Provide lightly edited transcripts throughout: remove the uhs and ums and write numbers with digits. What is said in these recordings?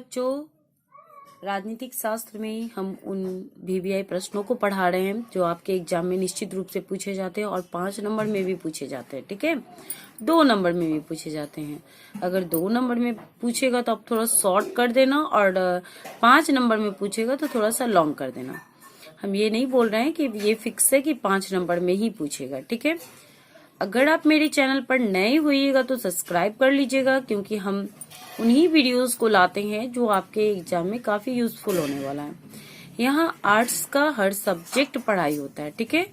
बच्चों, राजनीतिक शास्त्र में हम उन वीवीआई प्रश्नों को पढ़ा रहे हैं जो आपके एग्जाम में निश्चित रूप से पूछे जाते हैं और 5 नंबर में भी पूछे जाते हैं। ठीक है, 2 नंबर में भी पूछे जाते हैं। अगर 2 नंबर में पूछेगा तो आप थोड़ा शॉर्ट कर देना और 5 नंबर में पूछेगा तो थोड़ा सा लॉन्ग कर देना। हम ये नहीं बोल रहे हैं कि ये फिक्स है कि 5 नंबर में ही पूछेगा। ठीक है, अगर आप मेरे चैनल पर नए होइएगा तो सब्सक्राइब कर लीजिएगा, क्योंकि हम उन्हीं वीडियोस को लाते हैं जो आपके एग्जाम में काफी यूजफुल होने वाला है। यहाँ आर्ट्स का हर सब्जेक्ट पढ़ाई होता है। ठीक है,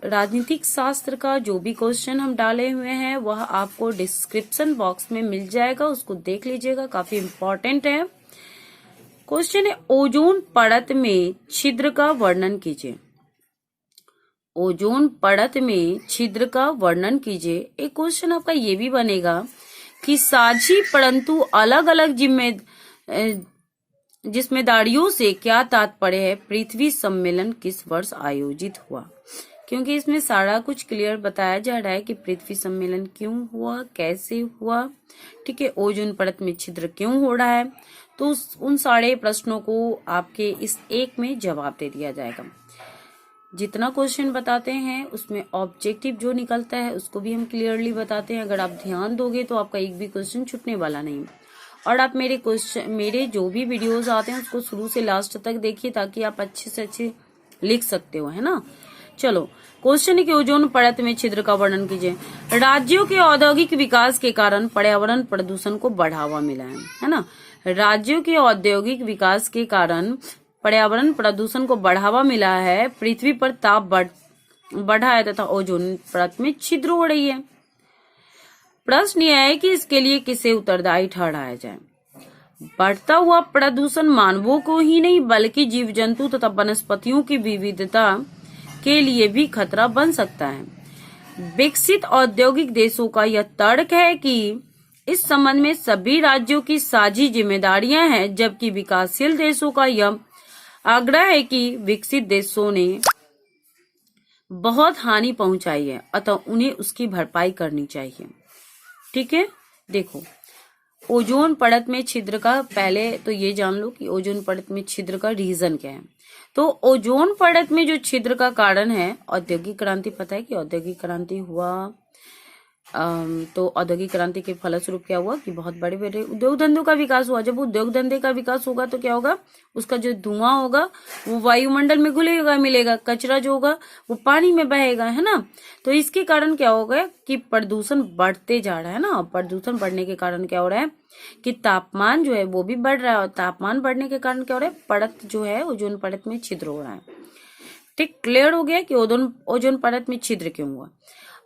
राजनीतिक शास्त्र का जो भी क्वेश्चन हम डाले हुए हैं वह आपको डिस्क्रिप्शन बॉक्स में मिल जाएगा, उसको देख लीजिएगा, काफी इम्पोर्टेंट है। क्वेश्चन है, ओजोन परत में छिद्र का वर्णन कीजिए। ओजोन परत में छिद्र का वर्णन कीजिए। एक क्वेश्चन आपका ये भी बनेगा कि साझी परंतु अलग अलग जिम्मेदारियों से क्या तात्पर्य है, पृथ्वी सम्मेलन किस वर्ष आयोजित हुआ। क्योंकि इसमें सारा कुछ क्लियर बताया जा रहा है कि पृथ्वी सम्मेलन क्यों हुआ, कैसे हुआ। ठीक है, ओजोन परत में छिद्र क्यों हो रहा है, तो उन सारे प्रश्नों को आपके इस एक में जवाब दे दिया जाएगा। जितना क्वेश्चन बताते हैं उसमें ऑब्जेक्टिव जो निकलता है उसको भी हम क्लियरली बताते हैं। अगर आप ध्यान दोगे तो आपका एक भी क्वेश्चन छूटने वाला नहीं। और आप मेरे जो भी वीडियोस आते हैं उसको शुरू से लास्ट तक देखिए, ताकि आप अच्छे से अच्छे लिख सकते हो, है ना। चलो, क्वेश्चन है कि ओजोन परत में छिद्र का वर्णन कीजिए। राज्यों के औद्योगिक विकास के कारण पर्यावरण प्रदूषण को बढ़ावा मिला है ना। राज्यों के औद्योगिक विकास के कारण पर्यावरण प्रदूषण को बढ़ावा मिला है, पृथ्वी पर ताप बढ़ा है तथा ओजोन परत में छिद्र हो रही है। प्रश्न यह है कि इसके लिए किसे उत्तरदायी ठहराया जाए। बढ़ता हुआ प्रदूषण मानवों को ही नहीं बल्कि जीव जंतु तथा वनस्पतियों की विविधता के लिए भी खतरा बन सकता है। विकसित औद्योगिक देशों का यह तर्क है कि इस संबंध में सभी राज्यों की साझी जिम्मेदारियां हैं, जबकि विकासशील देशों का यह आग्रह है कि विकसित देशों ने बहुत हानि पहुंचाई है अतः उन्हें उसकी भरपाई करनी चाहिए। ठीक है, देखो, ओजोन परत में छिद्र का पहले तो ये जान लो कि ओजोन परत में छिद्र का रीजन क्या है। तो ओजोन परत में जो छिद्र का कारण है, औद्योगिक क्रांति। पता है कि औद्योगिक क्रांति हुआ, तो औद्योगिक क्रांति के फलस्वरूप क्या हुआ कि बहुत बड़े बड़े उद्योग धंधों का विकास हुआ। जब उद्योग धंधे का विकास होगा तो क्या होगा, उसका जो धुआं होगा वो वायुमंडल में घुलेगा, मिलेगा, कचरा जो होगा वो पानी में बहेगा, है ना। तो इसके कारण क्या होगा कि प्रदूषण बढ़ते जा रहा है ना। प्रदूषण बढ़ने के कारण क्या हो रहा है कि तापमान जो है वो भी बढ़ रहा है, और तापमान बढ़ने के कारण क्या हो रहा है, परत जो है ओजोन परत में छिद्र हो रहा है। ठीक, क्लियर हो गया कि ओजोन परत में छिद्र क्यों हुआ।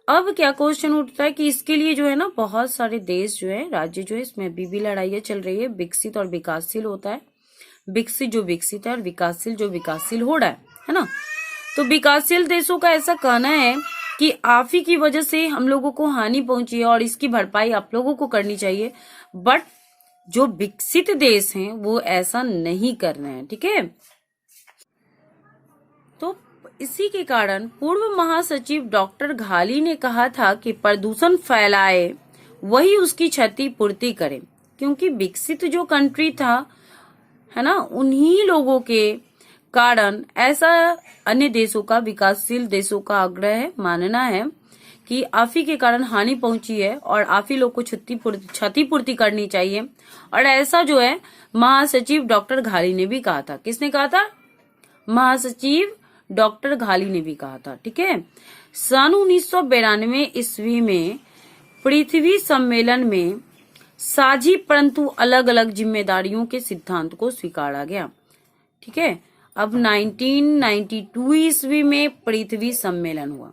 अब क्या क्वेश्चन उठता है कि इसके लिए जो है ना बहुत सारे देश जो है, राज्य जो है, इसमें अभी भी लड़ाइयां चल रही है। विकसित और विकासशील होता है, विकसित जो विकसित है और विकासशील जो विकासशील हो रहा है ना। तो विकासशील देशों का ऐसा कहना है कि आप ही की वजह से हम लोगों को हानि पहुंची है और इसकी भरपाई आप लोगों को करनी चाहिए। बट जो विकसित देश हैं वो ऐसा नहीं कर रहे हैं। ठीक है, तो इसी के कारण पूर्व महासचिव डॉक्टर घाली ने कहा था कि प्रदूषण फैलाए वही उसकी क्षति पूर्ति करे, क्योंकि विकसित जो कंट्री था, है ना, उन्हीं लोगों के कारण ऐसा अन्य देशों का, विकासशील देशों का आग्रह है, मानना है कि आप ही के कारण हानि पहुंची है और आप ही लोग को क्षतिपूर्ति करनी चाहिए। और ऐसा जो है महासचिव डॉक्टर घाली ने भी कहा था। किसने कहा था? महासचिव डॉक्टर घाली ने भी कहा था। ठीक है, सन 1992 ईस्वी में पृथ्वी सम्मेलन में साझी परंतु अलग अलग जिम्मेदारियों के सिद्धांत को स्वीकारा गया। ठीक है, अब 1992 ईस्वी में पृथ्वी सम्मेलन हुआ।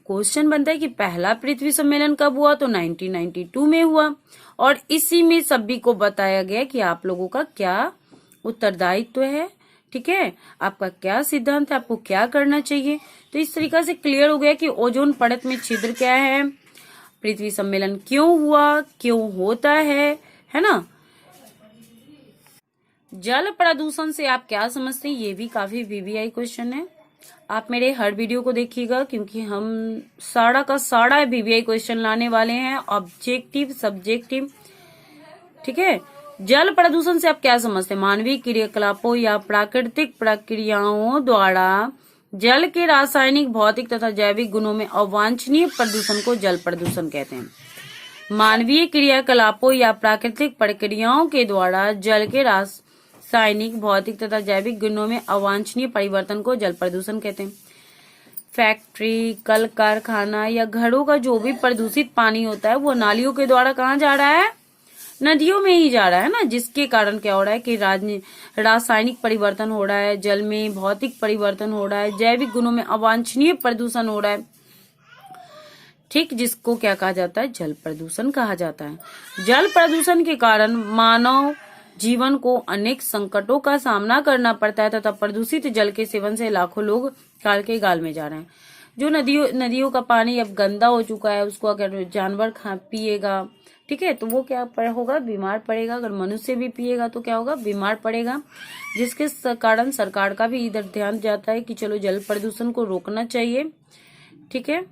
क्वेश्चन बनता है कि पहला पृथ्वी सम्मेलन कब हुआ, तो 1992 में हुआ। और इसी में सभी को बताया गया कि आप लोगों का क्या उत्तरदायित्व है। ठीक है, आपका क्या सिद्धांत है, आपको क्या करना चाहिए। तो इस तरीका से क्लियर हो गया कि ओजोन परत में छिद्र क्या है, पृथ्वी सम्मेलन क्यों हुआ, क्यों होता है ना। जल प्रदूषण से आप क्या समझते हैं, ये भी काफी वीवीआई क्वेश्चन है। आप मेरे हर वीडियो को देखिएगा, क्योंकि हम सारा का सारा वीवीआई क्वेश्चन लाने वाले हैं, ऑब्जेक्टिव, सब्जेक्टिव। ठीक है, जल प्रदूषण से आप क्या समझते हैं? मानवीय क्रियाकलापों या प्राकृतिक प्रक्रियाओं द्वारा जल के रासायनिक, भौतिक तथा जैविक गुणों में अवांछनीय प्रदूषण को जल प्रदूषण कहते हैं। मानवीय क्रियाकलापों या प्राकृतिक प्रक्रियाओं के द्वारा जल के रासायनिक, भौतिक तथा जैविक गुणों में अवांछनीय परिवर्तन को जल प्रदूषण कहते हैं। फैक्ट्री, कल कारखाना या घरों का जो भी प्रदूषित पानी होता है वो नालियों के द्वारा कहाँ जा रहा है? नदियों में ही जा रहा है ना, जिसके कारण क्या हो रहा है कि रासायनिक परिवर्तन हो रहा है, जल में भौतिक परिवर्तन हो रहा है, जैविक गुणों में अवांछनीय प्रदूषण हो रहा है, ठीक, जिसको क्या कहा जाता है? जल प्रदूषण कहा जाता है। जल प्रदूषण के कारण मानव जीवन को अनेक संकटों का सामना करना पड़ता है तथा प्रदूषित जल के सेवन से लाखों लोग काल के गाल में जा रहे हैं। जो नदियों का पानी अब गंदा हो चुका है, उसको अगर जानवर पिएगा, ठीक है, तो वो क्या होगा? बीमार पड़ेगा। अगर मनुष्य भी पिएगा तो क्या होगा? बीमार पड़ेगा। जिसके कारण सरकार का भी इधर ध्यान जाता है कि चलो जल प्रदूषण को रोकना चाहिए, ठीक है।